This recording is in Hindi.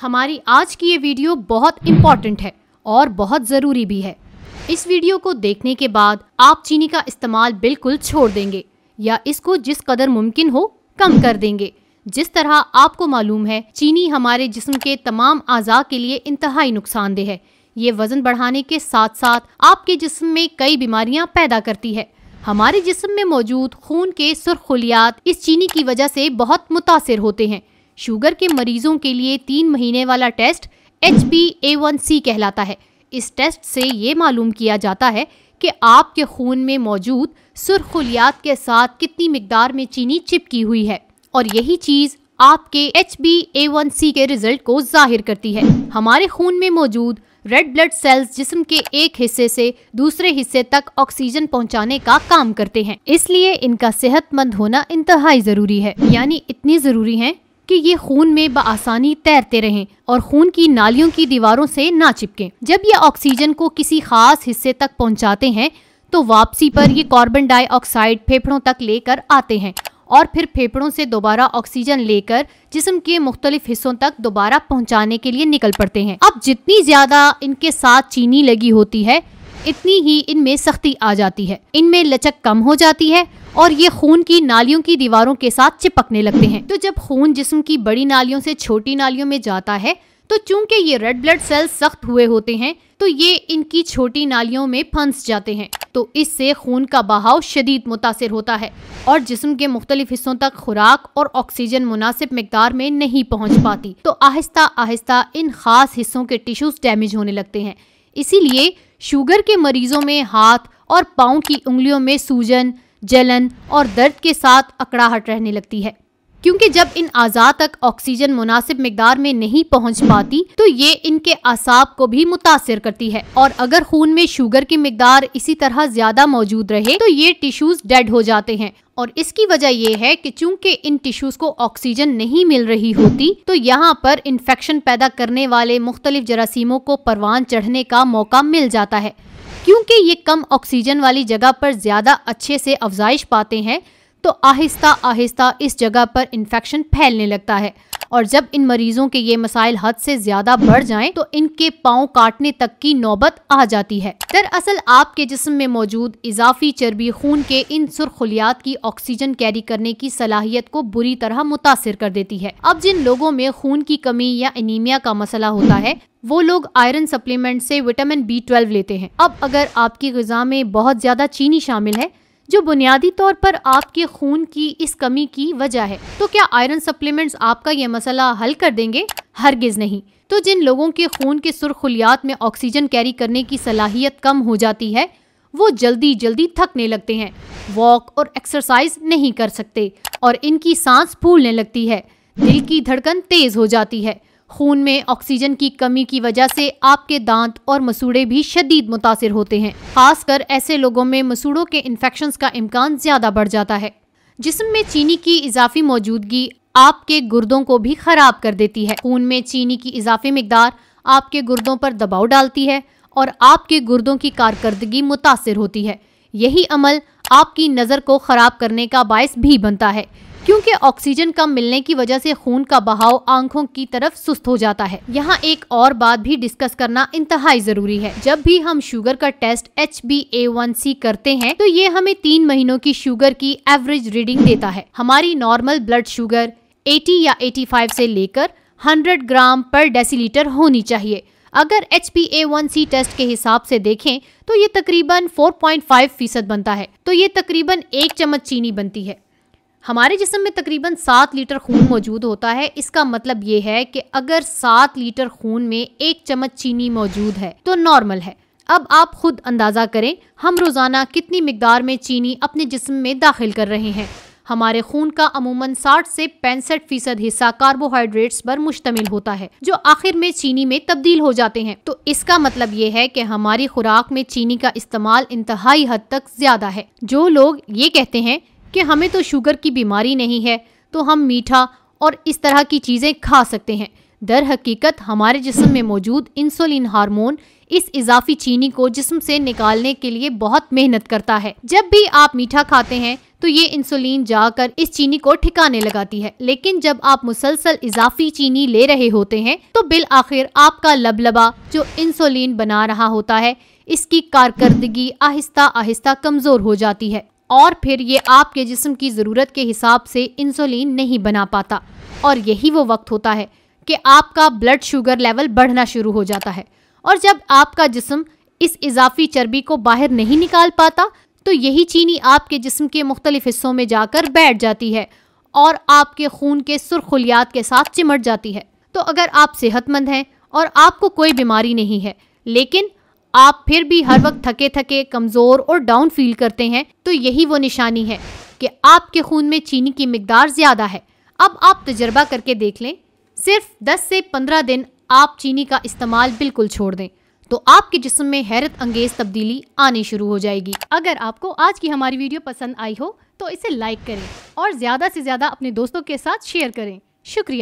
हमारी आज की ये वीडियो बहुत इम्पोर्टेंट है और बहुत ज़रूरी भी है। इस वीडियो को देखने के बाद आप चीनी का इस्तेमाल बिल्कुल छोड़ देंगे या इसको जिस कदर मुमकिन हो कम कर देंगे। जिस तरह आपको मालूम है, चीनी हमारे जिस्म के तमाम आज़ा के लिए इंतहाई नुकसानदेह है। ये वजन बढ़ाने के साथ साथ आपके जिस्म में कई बीमारियां पैदा करती है। हमारे जिस्म में मौजूद खून के सुर्खुलियात इस चीनी की वजह से बहुत मुतासिर होते हैं। शुगर के मरीजों के लिए 3 महीने वाला टेस्ट HbA1c कहलाता है। इस टेस्ट से ये मालूम किया जाता है कि आपके खून में मौजूद सुर्खुलियात के साथ कितनी मिकदार में चीनी चिपकी हुई है, और यही चीज आपके HbA1c के रिजल्ट को जाहिर करती है। हमारे खून में मौजूद रेड ब्लड सेल्स जिस्म के एक हिस्से से दूसरे हिस्से तक ऑक्सीजन पहुंचाने का काम करते हैं, इसलिए इनका सेहतमंद होना इंतहाई जरूरी है। यानी इतनी जरूरी है कि ये खून में बआसानी तैरते रहें और खून की नालियों की दीवारों से ना चिपकें। जब ये ऑक्सीजन को किसी खास हिस्से तक पहुंचाते हैं तो वापसी पर ये कार्बन डाइऑक्साइड फेफड़ों तक लेकर आते हैं और फिर फेफड़ों से दोबारा ऑक्सीजन लेकर जिस्म के मुख्तलिफ हिस्सों तक दोबारा पहुंचाने के लिए निकल पड़ते हैं। अब जितनी ज्यादा इनके साथ चीनी लगी होती है, इतनी ही इनमें सख्ती आ जाती है, इनमें लचक कम हो जाती है और ये खून की नालियों की दीवारों के साथ चिपकने लगते हैं। तो जब खून जिस्म की बड़ी नालियों से छोटी नालियों में जाता है तो चूंकि ये रेड ब्लड सेल्स सख्त हुए होते हैं तो ये इनकी छोटी नालियों में फंस जाते हैं। तो इससे खून का बहाव शदीद मुतासिर होता है और जिस्म के मुख्तलिफ हिस्सों तक खुराक और ऑक्सीजन मुनासिब मिकदार में नहीं पहुंच पाती। तो आहिस्ता आहिस्ता इन खास हिस्सों के टिश्यूज डैमेज होने लगते हैं। इसीलिए शुगर के मरीजों में हाथ और पाँव की उंगलियों में सूजन, जलन और दर्द के साथ अकड़ाहट रहने लगती है, क्योंकि जब इन आज़ा तक ऑक्सीजन मुनासिब मिकदार में नहीं पहुंच पाती तो ये इनके आसाब को भी मुतासिर करती है। और अगर खून में शुगर की मिकदार इसी तरह ज्यादा मौजूद रहे तो ये टिश्यूज डेड हो जाते हैं। और इसकी वजह ये है कि चूंकि इन टिश्यूज को ऑक्सीजन नहीं मिल रही होती तो यहाँ पर इन्फेक्शन पैदा करने वाले मुख्तलिफ जरासीमों को परवान चढ़ने का मौका मिल जाता है। क्योंकि ये कम ऑक्सीजन वाली जगह पर ज्यादा अच्छे से अफजाइश पाते हैं तो आहिस्ता आहिस्ता इस जगह पर इन्फेक्शन फैलने लगता है। और जब इन मरीजों के ये मसाइल हद से ज्यादा बढ़ जाएं तो इनके पाँव काटने तक की नौबत आ जाती है। दरअसल आपके जिस्म में मौजूद इजाफी चर्बी खून के इन सुर्खुलियात की ऑक्सीजन कैरी करने की सलाहियत को बुरी तरह मुतासिर कर देती है। अब जिन लोगों में खून की कमी या एनीमिया का मसला होता है वो लोग आयरन सप्लीमेंट से विटामिन B12 लेते हैं। अब अगर आपकी ग़िज़ा में बहुत ज्यादा चीनी शामिल है जो बुनियादी तौर पर आपके खून की इस कमी की वजह है, तो क्या आयरन सप्लीमेंट्स आपका ये मसला हल कर देंगे? हरगिज नहीं। तो जिन लोगों के खून के सुर्खुलियात में ऑक्सीजन कैरी करने की सलाहियत कम हो जाती है वो जल्दी जल्दी थकने लगते हैं, वॉक और एक्सरसाइज नहीं कर सकते और इनकी सांस फूलने लगती है, दिल की धड़कन तेज हो जाती है। खून में ऑक्सीजन की कमी की वजह से आपके दांत और मसूड़े भी शदीद मुतासिर होते हैं। खासकर ऐसे लोगों में मसूड़ों के इन्फेक्शंस का इम्कान ज्यादा बढ़ जाता है। जिस्म में चीनी की इजाफी मौजूदगी आपके गुर्दों को भी खराब कर देती है। खून में चीनी की इजाफी मिकदार आपके गुर्दों पर दबाव डालती है और आपके गुर्दों की कारकर्दगी मुतासिर होती है। यही अमल आपकी नज़र को खराब करने का बायस भी बनता है, क्योंकि ऑक्सीजन कम मिलने की वजह से खून का बहाव आंखों की तरफ सुस्त हो जाता है। यहाँ एक और बात भी डिस्कस करना इंतहाई जरूरी है। जब भी हम शुगर का टेस्ट HbA1c करते हैं तो ये हमें 3 महीनों की शुगर की एवरेज रीडिंग देता है। हमारी नॉर्मल ब्लड शुगर 80 या 85 से लेकर 100 ग्राम पर डेसीलीटर होनी चाहिए। अगर HbA1c टेस्ट के हिसाब से देखें तो ये तकरीबन 4.5% बनता है, तो ये तकरीबन 1 चम्मच चीनी बनती है। हमारे जिस्म में तकरीबन 7 लीटर खून मौजूद होता है। इसका मतलब ये है कि अगर 7 लीटर खून में 1 चम्मच चीनी मौजूद है तो नॉर्मल है। अब आप खुद अंदाज़ा करें हम रोज़ाना कितनी मिकदार में चीनी अपने जिस्म में दाखिल कर रहे हैं। हमारे खून का अमूमन 60 से 65% हिस्सा कार्बोहाइड्रेट्स पर मुश्तमिल होता है जो आखिर में चीनी में तब्दील हो जाते हैं। तो इसका मतलब ये है कि हमारी खुराक में चीनी का इस्तेमाल इंतहाई हद तक ज़्यादा है। जो लोग ये कहते हैं कि हमें तो शुगर की बीमारी नहीं है तो हम मीठा और इस तरह की चीज़ें खा सकते हैं, दर हकीकत हमारे जिस्म में मौजूद इंसुलिन हार्मोन इस इजाफी चीनी को जिस्म से निकालने के लिए बहुत मेहनत करता है। जब भी आप मीठा खाते हैं तो ये इंसुलिन जाकर इस चीनी को ठिकाने लगाती है, लेकिन जब आप मुसलसल इजाफी चीनी ले रहे होते हैं तो बिल आखिर आपका लबलबा जो इंसुलिन बना रहा होता है, इसकी कारकर्दगी आहिस्ता आहिस्ता कमजोर हो जाती है और फिर ये आपके जिस्म की ज़रूरत के हिसाब से इंसुलिन नहीं बना पाता। और यही वो वक्त होता है कि आपका ब्लड शुगर लेवल बढ़ना शुरू हो जाता है, और जब आपका जिस्म इस इजाफी चर्बी को बाहर नहीं निकाल पाता तो यही चीनी आपके जिस्म के मुख्तलिफ हिस्सों में जाकर बैठ जाती है और आपके खून के सुर्खुलियात के साथ चिमट जाती है। तो अगर आप सेहतमंद हैं और आपको कोई बीमारी नहीं है, लेकिन आप फिर भी हर वक्त थके थके, कमज़ोर और डाउन फील करते हैं, तो यही वो निशानी है कि आपके खून में चीनी की मिकदार ज़्यादा है। अब आप तजर्बा करके देख लें, सिर्फ 10 से 15 दिन आप चीनी का इस्तेमाल बिल्कुल छोड़ दें तो आपके जिस्म में हैरत अंगेज तब्दीली आनी शुरू हो जाएगी। अगर आपको आज की हमारी वीडियो पसंद आई हो तो इसे लाइक करें और ज़्यादा से ज़्यादा अपने दोस्तों के साथ शेयर करें। शुक्रिया।